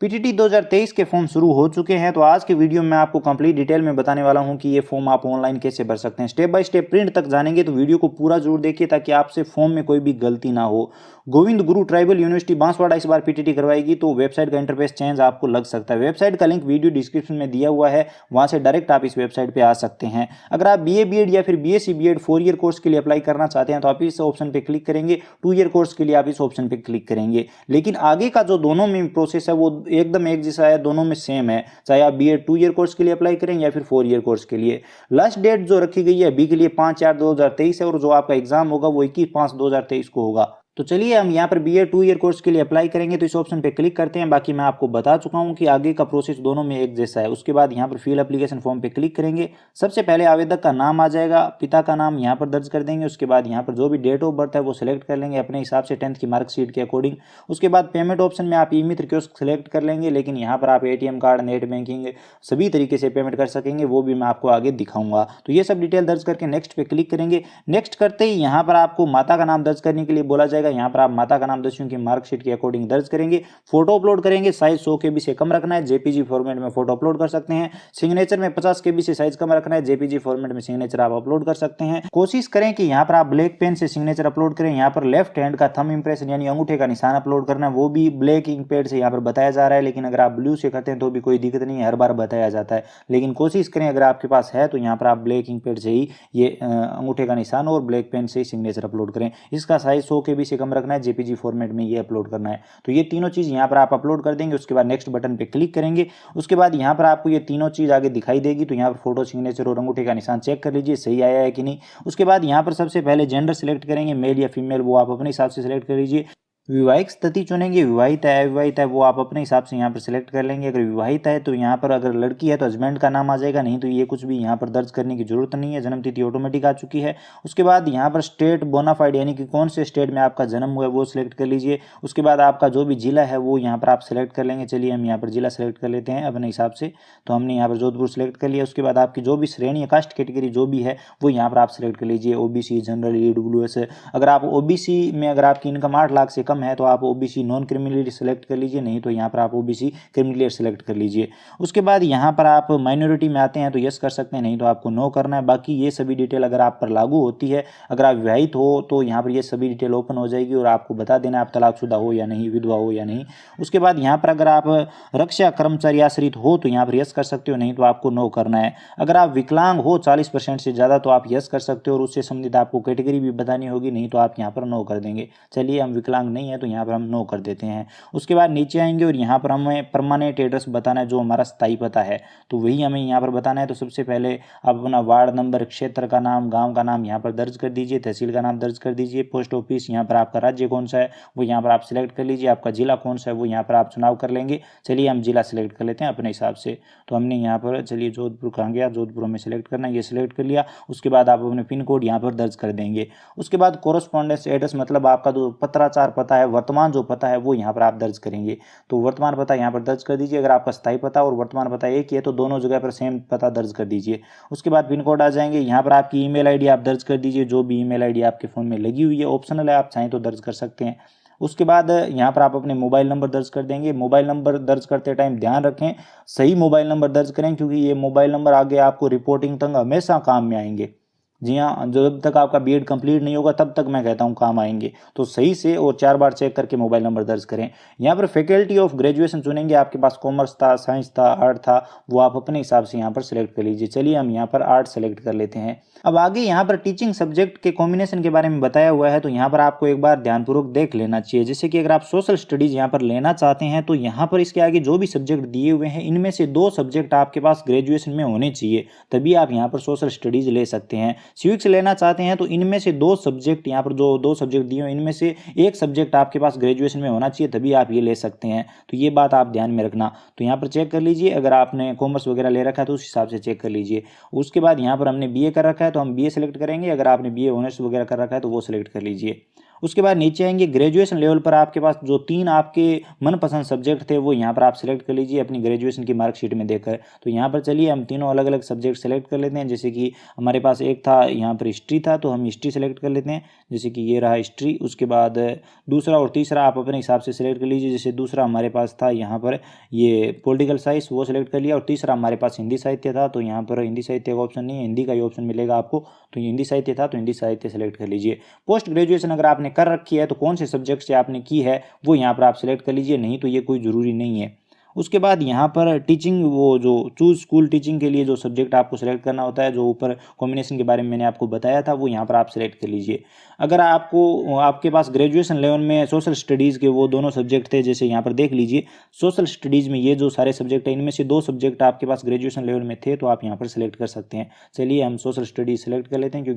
PTT 2023 के form शुरू हो चुके हैं। तो आज के वीडियो में आपको कंप्लीट डिटेल में बताने वाला हूं कि ये फॉर्म आप ऑनलाइन कैसे भर सकते हैं। स्टेप बाय स्टेप प्रिंट तक जानेंगे तो वीडियो को पूरा जरूर देखिए ताकि आपसे फॉर्म में कोई भी गलती ना हो। गोविंद गुरु ट्राइबल यूनिवर्सिटी बांसवाड़ा इस बार पीटीटी करवाएगी, तो वेबसाइट का इंटरफेस चेंज आपको लग सकता है। वेबसाइट का लिंक वीडियो डिस्क्रिप्शन में दिया हुआ है, वहां से डायरेक्ट आप इस वेबसाइट पर आ सकते हैं। अगर आप बीए बीएड या फिर बीएससी बीएड 4 ईयर कोर्स के लिए अप्लाई करना चाहते हैं तो आप इस ऑप्शन पर क्लिक करेंगे। 2 ईयर कोर्स के लिए आप इस ऑप्शन पर क्लिक करेंगे। लेकिन आगे का जो दोनों में प्रोसेस है वो एकदम एक जैसा है, दोनों में सेम है, चाहे आप बीएड 2 ईयर कोर्स के लिए अप्लाई करें या फिर 4 ईयर कोर्स के लिए। लास्ट डेट जो रखी गई है अभी के लिए 5/4/2023 है और जो आपका एग्जाम होगा वो 21/5/2023 को होगा। तो चलिए हम यहाँ पर बीए 2 ईयर कोर्स के लिए अप्लाई करेंगे, तो इस ऑप्शन पे क्लिक करते हैं। बाकी मैं आपको बता चुका हूँ कि आगे का प्रोसेस दोनों में एक जैसा है। उसके बाद यहाँ पर फिल एप्लीकेशन फॉर्म पे क्लिक करेंगे। सबसे पहले आवेदक का नाम आ जाएगा, पिता का नाम यहाँ पर दर्ज कर देंगे। उसके बाद यहाँ पर जो भी डेट ऑफ बर्थ है वो सिलेक्ट कर लेंगे अपने हिसाब से 10th की मार्कशीट के अकॉर्डिंग। उसके बाद पेमेंट ऑप्शन में आप ई मित्र कियोस्क सेलेक्ट कर लेंगे, लेकिन यहाँ पर आप एटीएम कार्ड, नेट बैंकिंग सभी तरीके से पेमेंट कर सकेंगे, वो भी मैं आपको आगे दिखाऊंगा। तो ये सब डिटेल दर्ज करके नेक्स्ट पे क्लिक करेंगे। नेक्स्ट करते ही यहाँ पर आपको माता का नाम दर्ज करने के लिए बोला जाएगा। यहाँ पर आप माता का नाम 10वीं की मार्कशीट के अकॉर्डिंग दर्ज करेंगे। फोटो अपलोड करेंगे, साइज 100 KB से कम रखना है, जेपीजी फॉर्मेट में फोटो अपलोड कर सकते हैं। सिग्नेचर में 50 KB से साइज कम रखना है, जेपीजी फॉर्मेट में सिग्नेचर आप अपलोड कर सकते हैं। कोशिश करें कि यहाँ पर आप ब्लैक पेन से सिग्नेचर अपलोड करें। यहाँ पर लेफ्ट हैंड का थंब इंप्रेशन यानी अंगूठे का निशान अपलोड करना है, वो भी ब्लैक इंक पैड से यहाँ पर बताया जा रहा है। लेकिन अगर आप ब्लू से करते हैं तो भी कोई दिक्कत नहीं है, हर बार बताया जाता है। लेकिन कोशिश करें अगर आपके पास है तो यहाँ पर आप ब्लैक इंक पैड से ही ये अंगूठे का निशान और ब्लैक पेन से ही सिग्नेचर अपलोड करें। इसका साइज 100 KB से कम रखना है, जेपीजी फॉर्मेट में ये अपलोड करना है। तो ये तीनों चीज यहाँ पर आप अपलोड कर देंगे। उसके बाद नेक्स्ट बटन पे क्लिक करेंगे। उसके बाद यहाँ पर आपको ये तीनों चीज आगे दिखाई देगी। तो यहाँ पर फोटो, सिग्नेचर और अंगूठे का निशान चेक कर लीजिए सही आया है कि नहीं। उसके बाद यहाँ पर सबसे पहले जेंडर सिलेक्ट करेंगे, मेल या फीमेल, वो आप अपने हिसाब से सिलेक्ट कर लीजिए। विवाहित स्थिति चुनेंगे, विवाहित है अविवाहित है वो आप अपने हिसाब से यहाँ पर सिलेक्ट कर लेंगे। अगर विवाहित है तो यहाँ पर, अगर लड़की है तो हस्बैंड का नाम आ जाएगा, नहीं तो ये कुछ भी यहाँ पर दर्ज करने की जरूरत नहीं है, जन्मतिथि ऑटोमेटिक आ चुकी है। उसके बाद यहाँ पर स्टेट बोनाफाइड यानी कि कौन से स्टेट में आपका जन्म हुआ है वो सिलेक्ट कर लीजिए। उसके बाद आपका जो भी जिला है वो यहाँ पर आप सिलेक्ट कर लेंगे। चलिए हम यहाँ पर जिला सेलेक्ट कर लेते हैं अपने हिसाब से। तो हमने यहाँ पर जोधपुर सेलेक्ट कर लिया। उसके बाद आपकी जो भी श्रेणी है, कास्ट कैटेगरी जो भी है वो यहाँ पर आप सिलेक्ट कर लीजिए, ओबीसी, जनरल, ईडब्ल्यूएस। अगर आप ओबीसी में अगर आपकी इनकम 8 लाख से कम है तो आप ओबीसी नॉन क्रिमिनली सेलेक्ट कर लीजिए, नहीं तो यहाँ पर आप ओबीसी क्रिमिनली सेलेक्ट कर लीजिए। उसके बाद यहाँ पर आप माइनॉरिटी में आते हैं तो यस कर सकते हैं, नहीं तो आपको नो करना है। बाकी ये सभी डिटेल अगर आप पर लागू होती है, अगर आप विवाहित हो तो यहाँ पर ये सभी डिटेल ओपन हो जाएगी और आपको बता देना आप तलाकशुदा हो या नहीं, विधवा हो या नहीं। उसके बाद यहाँ पर अगर आप रक्षा कर्मचारी आश्रित हो तो यहाँ पर यस कर सकते हो, नहीं तो आपको नो करना है। अगर आप विकलांग हो 40% से ज़्यादा तो आप यस कर सकते हो और उससे संबंधित आपको कैटेगरी भी बतानी होगी, नहीं तो आप यहाँ पर नो कर देंगे। चलिए हम विकलांग नहीं है तो यहाँ पर हम नो कर देते हैं। उसके बाद नीचे आएंगे और यहाँ पर हमें परमानेंट एड्रेस बताना है, जो हमारा स्थायी पता है तो वही हमें यहाँ पर बताना है। तो सबसे पहले आप अपना वार्ड नंबर, क्षेत्र का नाम, गांव का नाम यहाँ पर दर्ज कर दीजिए, तहसील का नाम दर्ज कर दीजिए, पोस्ट ऑफिस, यहाँ पर आपका राज्य कौन सा है वो यहाँ पर आप सिलेक्ट कर लीजिए, आपका जिला कौन सा है वो यहाँ पर आप चुनाव कर लेंगे। चलिए हम जिला सिलेक्ट कर लेते हैं अपने हिसाब से। तो हमने यहाँ पर, चलिए जोधपुर कहाँ गया, जोधपुर हमें सिलेक्ट करना है, ये सिलेक्ट कर लिया। उसके बाद आप अपने पिन कोड यहाँ पर दर्ज कर देंगे। उसके बाद कोरस्पॉन्डेंस एड्रेस मतलब आपका जो पत्राचार पता है, वर्तमान जो पता है वो यहाँ पर आप दर्ज करेंगे। तो वर्तमान पता यहाँ पर दर्ज कर दीजिए। अगर आपका स्थायी पता और वर्तमान पता एक ही है तो दोनों जगह पर सेम पता दर्ज कर दीजिए। उसके बाद पिन कोड आ जाएंगे। यहाँ पर आपकी ईमेल आईडी आप दर्ज कर दीजिए, जो भी ईमेल आईडी आपके फ़ोन में लगी हुई है, ऑप्शनल है, आप चाहें तो दर्ज कर सकते हैं। उसके बाद यहाँ पर आप अपने मोबाइल नंबर दर्ज कर देंगे। मोबाइल नंबर दर्ज करते टाइम ध्यान रखें सही मोबाइल नंबर दर्ज करें, क्योंकि ये मोबाइल नंबर आगे आपको रिपोर्टिंग तक हमेशा काम में आएंगे। जी हाँ, जब तक आपका बीएड कंप्लीट नहीं होगा तब तक मैं कहता हूँ काम आएंगे। तो सही से और 4 बार चेक करके मोबाइल नंबर दर्ज करें। यहाँ पर फैकल्टी ऑफ ग्रेजुएशन चुनेंगे, आपके पास कॉमर्स था, साइंस था, आर्ट था, वो आप अपने हिसाब से यहाँ पर सिलेक्ट कर लीजिए। चलिए हम यहाँ पर आर्ट सेलेक्ट कर लेते हैं। अब आगे यहाँ पर टीचिंग सब्जेक्ट के कॉम्बिनेशन के बारे में बताया हुआ है, तो यहाँ पर आपको एक बार ध्यानपूर्वक देख लेना चाहिए। जैसे कि अगर आप सोशल स्टडीज यहाँ पर लेना चाहते हैं तो यहाँ पर इसके आगे जो भी सब्जेक्ट दिए हुए हैं इनमें से 2 सब्जेक्ट आपके पास ग्रेजुएशन में होने चाहिए, तभी आप यहाँ पर सोशल स्टडीज ले सकते हैं। सिविक्स लेना चाहते हैं तो इनमें से 2 सब्जेक्ट, यहाँ पर जो 2 सब्जेक्ट दिए हैं इनमें से एक सब्जेक्ट आपके पास ग्रेजुएशन में होना चाहिए, तभी आप ये ले सकते हैं। तो ये बात आप ध्यान में रखना। तो यहाँ पर चेक कर लीजिए, अगर आपने कॉमर्स वगैरह ले रखा है तो उस हिसाब से चेक कर लीजिए। उसके बाद यहाँ पर हमने बीए कर रखा है तो हम बीए सेलेक्ट करेंगे, अगर आपने बीए ऑनर्स वगैरह कर रखा है तो वो सिलेक्ट कर लीजिए। उसके बाद नीचे आएंगे, ग्रेजुएशन लेवल पर आपके पास जो 3 आपके मनपसंद सब्जेक्ट थे वो यहाँ पर आप सिलेक्ट कर लीजिए अपनी ग्रेजुएशन की मार्कशीट में देखकर। तो यहाँ पर चलिए हम तीनों अलग अलग सब्जेक्ट सेलेक्ट कर लेते हैं। जैसे कि हमारे पास एक था यहाँ पर हिस्ट्री था, तो हम हिस्ट्री सेलेक्ट कर लेते हैं। जैसे कि ये रहा हिस्ट्री। उसके बाद दूसरा और तीसरा आप अपने हिसाब से सिलेक्ट कर लीजिए। जैसे दूसरा हमारे पास था यहाँ पर ये पॉलिटिकल साइंस, वो सिलेक्ट कर लिया। और तीसरा हमारे पास हिंदी साहित्य था, तो यहाँ पर हिंदी साहित्य का ऑप्शन नहीं है, हिंदी का ही ऑप्शन मिलेगा आपको। तो ये हिंदी साहित्य था, तो हिंदी साहित्य सेलेक्ट कर लीजिए। पोस्ट ग्रेजुएशन अगर आपने कर रखी है तो कौन से सब्जेक्ट से आपने की है वो यहाँ पर आप सिलेक्ट कर लीजिए, नहीं तो ये कोई ज़रूरी नहीं है। उसके बाद यहाँ पर टीचिंग, वो जो चूज स्कूल टीचिंग के लिए जो सब्जेक्ट आपको सेलेक्ट करना होता है, जो ऊपर कॉम्बिनेशन के बारे में मैंने आपको बताया था, वो यहाँ पर आप सेलेक्ट कर लीजिए। अगर आपके पास ग्रेजुएशन लेवल में सोशल स्टडीज़ के वो दोनों सब्जेक्ट थे, जैसे यहाँ पर देख लीजिए सोशल स्टडीज़ में ये जो सारे सब्जेक्ट हैं इनमें से 2 सब्जेक्ट आपके पास ग्रेजुएशन लेवल में थे, तो आप यहाँ पर सेलेक्ट कर सकते हैं। चलिए हम सोशल स्टडीज़ सेलेक्ट कर लेते हैं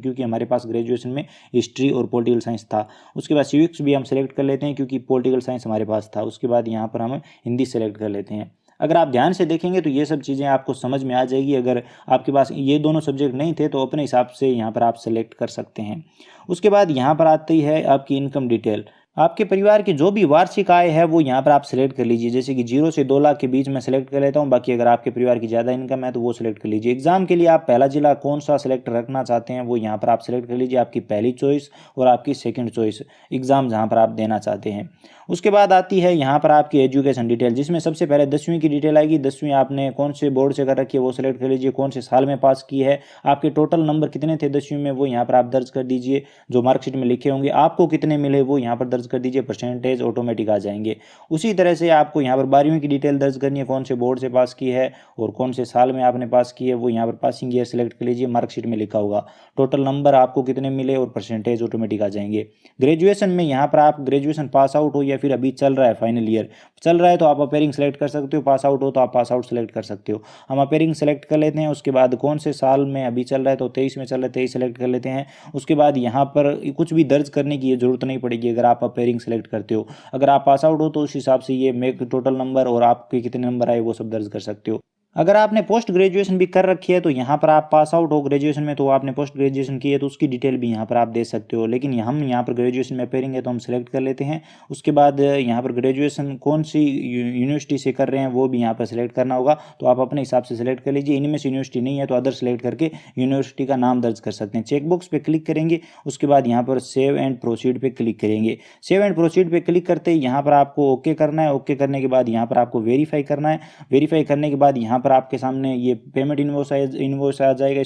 क्योंकि हमारे पास ग्रेजुएशन में हिस्ट्री और पॉलिटिकल साइंस था। उसके बाद सिविक्स भी हम सेलेक्ट कर लेते हैं क्योंकि पॉलिटिकल साइंस हमारे पास था। उसके बाद यहाँ पर हम हिंदी सेलेक्ट कर लेते हैं। अगर आप ध्यान से देखेंगे तो ये सब चीज़ें आपको समझ में आ जाएगी। अगर आपके पास ये दोनों सब्जेक्ट नहीं थे तो अपने हिसाब से यहाँ पर आप सेलेक्ट कर सकते हैं। उसके बाद यहाँ पर आती है आपकी इनकम डिटेल। आपके परिवार की जो भी वार्षिक आय है वो यहाँ पर आप सेलेक्ट कर लीजिए। जैसे कि 0 से 2 लाख के बीच में सेलेक्ट कर लेता हूँ, बाकी अगर आपके परिवार की ज़्यादा इनकम है तो वो सेलेक्ट कर लीजिए। एग्जाम के लिए आप पहला जिला कौन सा सेलेक्ट रखना चाहते हैं वो यहाँ पर आप सेलेक्ट कर लीजिए, आपकी पहली चॉइस और आपकी सेकंड चॉइस एग्जाम जहाँ पर आप देना चाहते हैं। उसके बाद आती है यहाँ पर आपकी एजुकेशन डिटेल, जिसमें सबसे पहले 10वीं की डिटेल आएगी। 10वीं आपने कौन से बोर्ड से कर रखी है वो सेलेक्ट कर लीजिए, कौन से साल में पास की है, आपके टोटल नंबर कितने थे 10वीं में वो यहाँ पर आप दर्ज कर दीजिए। जो मार्कशीट में लिखे होंगे आपको कितने मिले वो यहाँ पर दर्ज कर दीजिए, परसेंटेज ऑटोमेटिक आ जाएंगे। उसी तरह से आपको यहाँ पर 12वीं की डिटेल दर्ज करनी है, कौन से बोर्ड से पास की है और कौन से साल में आपने पास की है वो यहाँ पर पासिंग ईयर सेलेक्ट कर लीजिए, मार्कशीट में लिखा होगा। टोटल नंबर आपको कितने मिले और परसेंटेज ऑटोमेटिक आ जाएंगे। ग्रेजुएशन में यहाँ पर आप ग्रेजुएशन पास आउट हो या फिर अभी चल रहा है, फाइनल ईयर चल रहा है तो आप अपेयरिंग सेलेक्ट कर सकते हो, पास आउट हो तो आप पास आउट सेलेक्ट कर सकते हो। हम अपेयरिंग सेलेक्ट कर लेते हैं। उसके बाद कौन से साल में अभी चल रहा है तो 23 में चल रहा है, 23 सेलेक्ट कर लेते हैं। उसके बाद यहाँ पर कुछ भी दर्ज करने की जरूरत नहीं पड़ेगी अगर आप अपेयरिंग सेलेक्ट करते हो। अगर आप पास आउट हो तो उस हिसाब से ये मेक टोटल नंबर और आपके कितने नंबर आए वो सब दर्ज कर सकते हो। अगर आपने पोस्ट ग्रेजुएशन भी कर रखी है तो यहाँ पर आप पास आउट हो ग्रेजुएशन में तो आपने पोस्ट ग्रेजुएशन की है तो उसकी डिटेल भी यहाँ पर आप दे सकते हो। लेकिन हम यहाँ पर ग्रेजुएशन में अपेयरिंग है तो हम सेलेक्ट कर लेते हैं। उसके बाद यहाँ पर ग्रेजुएशन कौन सी यूनिवर्सिटी से कर रहे हैं वो भी यहाँ पर सेलेक्ट करना होगा, तो आप अपने हिसाब से सेलेक्ट कर लीजिए। इनमें से यूनिवर्सिटी नहीं है तो अदर सेलेक्ट करके यूनिवर्सिटी का नाम दर्ज कर सकते हैं। चेकबॉक्स पे क्लिक करेंगे, उसके बाद यहाँ पर सेव एंड प्रोसीड पे क्लिक करेंगे। सेव एंड प्रोसीड पे क्लिक करते ही यहाँ पर आपको ओके करना है। ओके करने के बाद यहाँ पर आपको वेरीफाई करना है। वेरीफाई करने के बाद यहाँ पर आपके सामने ये पेमेंट इनवॉइस आ जाएगा,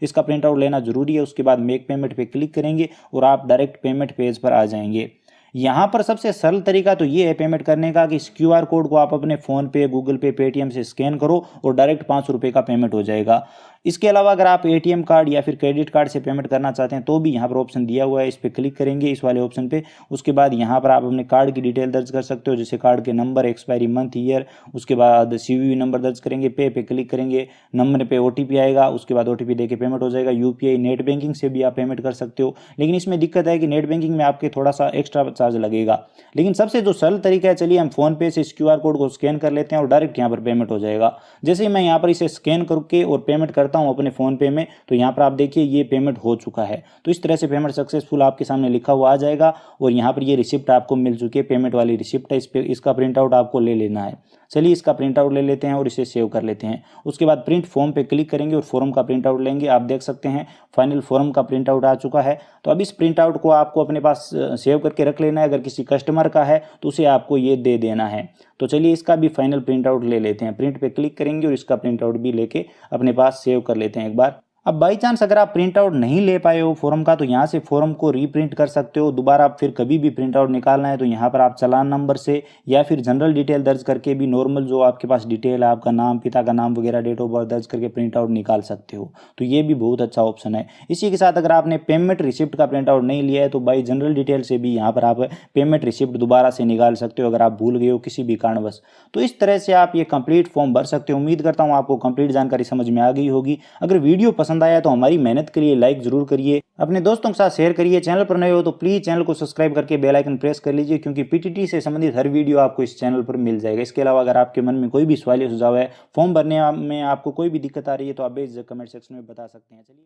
इसका प्रिंट आउट लेना जरूरी है। उसके बाद मेक पेमेंट पे क्लिक करेंगे और आप डायरेक्ट पेमेंट पेज पर आ जाएंगे। यहाँ पर सबसे सरल तरीका तो ये है पेमेंट करने का कि इस QR कोड को आप अपने फ़ोन पे, गूगल पे, पेटीएम से स्कैन करो और डायरेक्ट 5 रुपये का पेमेंट हो जाएगा। इसके अलावा अगर आप ATM कार्ड या फिर क्रेडिट कार्ड से पेमेंट करना चाहते हैं तो भी यहाँ पर ऑप्शन दिया हुआ है, इस पर क्लिक करेंगे इस वाले ऑप्शन पे। उसके बाद यहाँ पर आप अपने कार्ड की डिटेल दर्ज कर सकते हो, जैसे कार्ड के नंबर, एक्सपायरी मंथ, ईयर। उसके बाद CVV नंबर दर्ज करेंगे, पे क्लिक करेंगे, नंबर पे OTP आएगा। उसके बाद OTP देके पेमेंट हो जाएगा। UPI नेट बैंकिंग से भी आप पेमेंट कर सकते हो, लेकिन इसमें दिक्कत है कि नेट बैंकिंग में आपके थोड़ा सा एक्स्ट्रा चार्ज लगेगा। लेकिन सबसे जो सरल तरीका है, चलिए हम फोन पे से इस QR कोड को स्कैन कर लेते हैं और डायरेक्ट यहाँ पर पेमेंट हो जाएगा। जैसे ही मैं यहाँ पर इसे स्कैन करके और पेमेंट करता हूँ अपने फ़ोन पे में, तो यहाँ पर आप देखिए ये पेमेंट हो चुका है। तो इस तरह से पेमेंट सक्सेसफुल आपके सामने लिखा हुआ आ जाएगा और यहाँ पर ये रिसिप्ट आपको मिल चुकी है, पेमेंट वाली रिसिप्ट है। इसका प्रिंट आउट आपको ले लेना है। चलिए इसका प्रिंट आउट ले लेते हैं और इसे सेव कर लेते हैं। उसके बाद प्रिंट फॉर्म पे क्लिक करेंगे और फॉर्म का प्रिंट आउट लेंगे। आप देख सकते हैं फाइनल फॉर्म का प्रिंट आउट आ चुका है। तो अब इस प्रिंट आउट को आपको अपने पास सेव करके रख लेना है। अगर किसी कस्टमर का है तो उसे आपको ये दे देना है। तो चलिए इसका भी फाइनल प्रिंट आउट ले लेते हैं। प्रिंट पे क्लिक करेंगे और इसका प्रिंट आउट भी लेके अपने पास सेव कर लेते हैं एक बार। अब बाई चांस अगर आप प्रिंट आउट नहीं ले पाए हो फॉर्म का, तो यहाँ से फॉर्म को रीप्रिंट कर सकते हो। दोबारा फिर कभी भी प्रिंट आउट निकालना है तो यहाँ पर आप चालान नंबर से या फिर जनरल डिटेल दर्ज करके भी नॉर्मल जो आपके पास डिटेल है, आपका नाम, पिता का नाम वगैरह, डेट ऑफ बर्थ दर्ज करके प्रिंट आउट निकाल सकते हो। तो ये भी बहुत अच्छा ऑप्शन है। इसी के साथ अगर आपने पेमेंट रिसिप्ट का प्रिंट आउट नहीं लिया है तो बाई जनरल डिटेल से भी यहाँ पर आप पेमेंट रिसिप्ट दोबारा से निकाल सकते हो अगर आप भूल गए हो किसी भी कारणवश। तो इस तरह से आप ये कंप्लीट फॉर्म भर सकते हो। उम्मीद करता हूँ आपको कंप्लीट जानकारी समझ में आ गई होगी। अगर वीडियो पसंद आया तो हमारी मेहनत के लिए लाइक जरूर करिए, अपने दोस्तों के साथ शेयर करिए। चैनल पर नए हो तो प्लीज चैनल को सब्सक्राइब करके बेल आइकन प्रेस कर लीजिए, क्योंकि PTT से संबंधित हर वीडियो आपको इस चैनल पर मिल जाएगा। इसके अलावा अगर आपके मन में कोई भी सवाल या सुझाव है, फॉर्म भरने में आपको कोई भी दिक्कत आ रही है तो आप बेझिझक कमेंट सेक्शन में बता सकते हैं। चलिए।